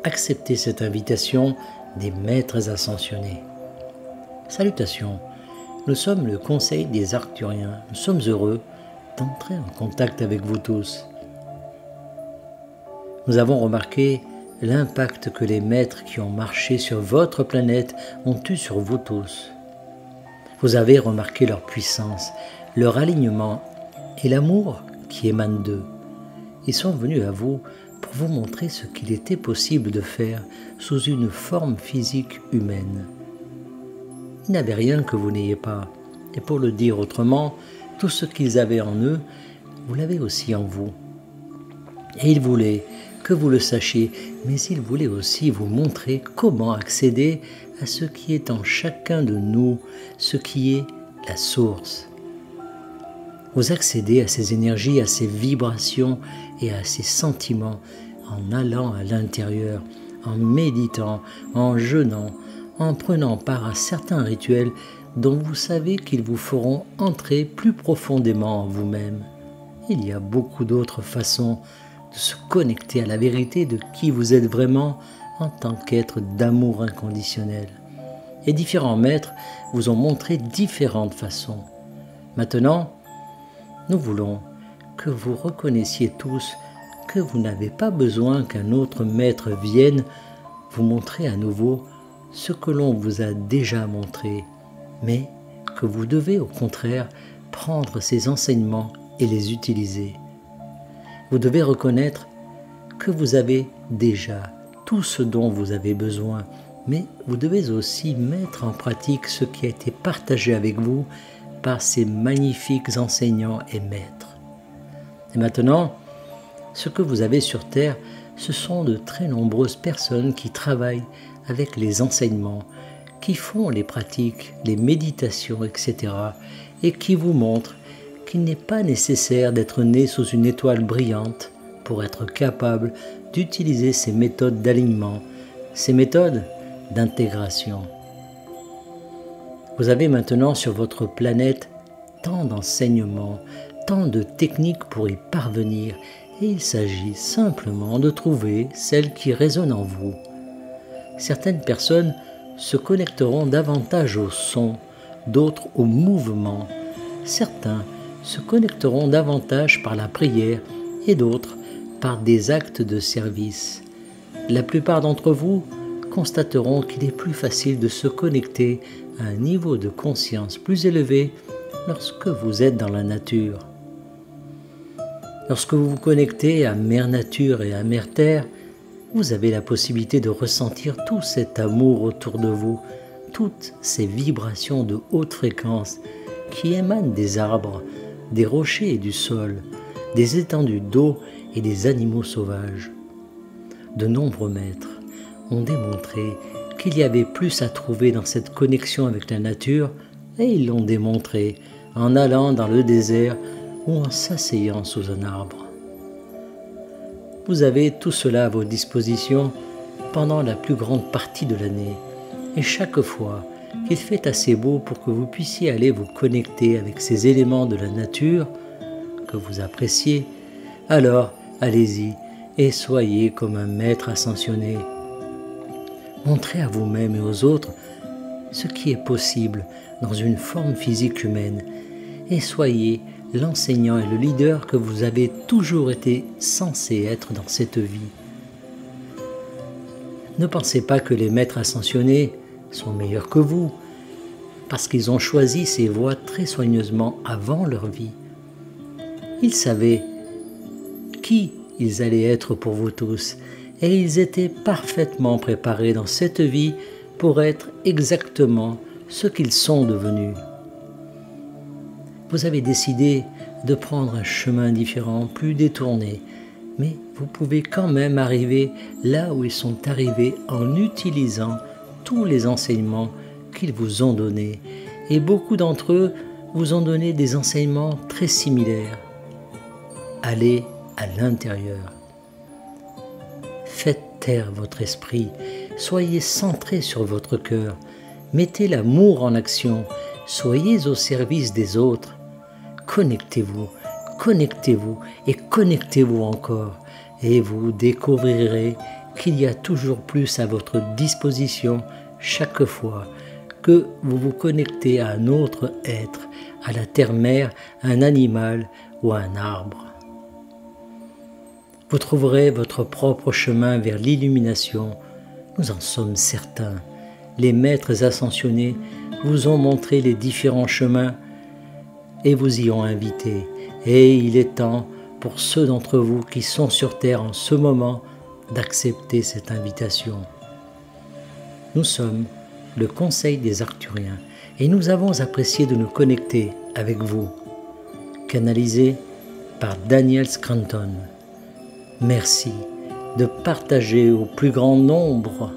accepter cette invitation des maîtres ascensionnés. Salutations, nous sommes le Conseil des Arcturiens. Nous sommes heureux d'entrer en contact avec vous tous. Nous avons remarqué l'impact que les maîtres qui ont marché sur votre planète ont eu sur vous tous. Vous avez remarqué leur puissance, leur alignement et l'amour qui émane d'eux. Ils sont venus à vous pour vous montrer ce qu'il était possible de faire sous une forme physique humaine. Ils n'avaient rien que vous n'ayez pas, et pour le dire autrement, tout ce qu'ils avaient en eux, vous l'avez aussi en vous. Et ils voulaient que vous le sachiez, mais ils voulaient aussi vous montrer comment accéder à ce qui est en chacun de nous, ce qui est la source. Vous accédez à ces énergies, à ces vibrations et à ces sentiments en allant à l'intérieur, en méditant, en jeûnant, en prenant part à certains rituels dont vous savez qu'ils vous feront entrer plus profondément en vous-même. Il y a beaucoup d'autres façons de se connecter à la vérité de qui vous êtes vraiment en tant qu'être d'amour inconditionnel. Et différents maîtres vous ont montré différentes façons. Maintenant, nous voulons que vous reconnaissiez tous que vous n'avez pas besoin qu'un autre maître vienne vous montrer à nouveau ce que l'on vous a déjà montré, mais que vous devez au contraire prendre ces enseignements et les utiliser. Vous devez reconnaître que vous avez déjà tout ce dont vous avez besoin, mais vous devez aussi mettre en pratique ce qui a été partagé avec vous par ces magnifiques enseignants et maîtres. Et maintenant, ce que vous avez sur Terre, ce sont de très nombreuses personnes qui travaillent avec les enseignements, qui font les pratiques, les méditations, etc. et qui vous montrent qu'il n'est pas nécessaire d'être né sous une étoile brillante pour être capable d'utiliser ces méthodes d'alignement, ces méthodes d'intégration. Vous avez maintenant sur votre planète tant d'enseignements, tant de techniques pour y parvenir, et il s'agit simplement de trouver celle qui résonne en vous. Certaines personnes se connecteront davantage au son, d'autres au mouvement. Certains se connecteront davantage par la prière et d'autres par des actes de service. La plupart d'entre vous constateront qu'il est plus facile de se connecter à un niveau de conscience plus élevé lorsque vous êtes dans la nature. Lorsque vous vous connectez à Mère Nature et à Mère Terre, vous avez la possibilité de ressentir tout cet amour autour de vous, toutes ces vibrations de haute fréquence qui émanent des arbres, des rochers et du sol, des étendues d'eau et des animaux sauvages. De nombreux maîtres ont démontré qu'il y avait plus à trouver dans cette connexion avec la nature, et ils l'ont démontré en allant dans le désert ou en s'asseyant sous un arbre. Vous avez tout cela à vos dispositions pendant la plus grande partie de l'année, et chaque fois qu'il fait assez beau pour que vous puissiez aller vous connecter avec ces éléments de la nature que vous appréciez, alors allez-y et soyez comme un maître ascensionné. Montrez à vous-même et aux autres ce qui est possible dans une forme physique humaine, et soyez l'enseignant et le leader que vous avez toujours été censé être dans cette vie. Ne pensez pas que les maîtres ascensionnés sont meilleurs que vous, parce qu'ils ont choisi ces voies très soigneusement avant leur vie. Ils savaient qui ils allaient être pour vous tous, et ils étaient parfaitement préparés dans cette vie pour être exactement ce qu'ils sont devenus. Vous avez décidé de prendre un chemin différent, plus détourné, mais vous pouvez quand même arriver là où ils sont arrivés en utilisant tous les enseignements qu'ils vous ont donnés. Et beaucoup d'entre eux vous ont donné des enseignements très similaires. Allez à l'intérieur. Faites taire votre esprit, soyez centré sur votre cœur, mettez l'amour en action, soyez au service des autres. Connectez-vous, connectez-vous et connectez-vous encore, et vous découvrirez qu'il y a toujours plus à votre disposition chaque fois que vous vous connectez à un autre être, à la terre-mère, à un animal ou à un arbre. Vous trouverez votre propre chemin vers l'illumination, nous en sommes certains. Les maîtres ascensionnés vous ont montré les différents chemins et vous y ont invité. Et il est temps pour ceux d'entre vous qui sont sur terre en ce moment d'accepter cette invitation. Nous sommes le Conseil des Arcturiens et nous avons apprécié de nous connecter avec vous. Canalisé par Daniel Scranton. Merci de partager au plus grand nombre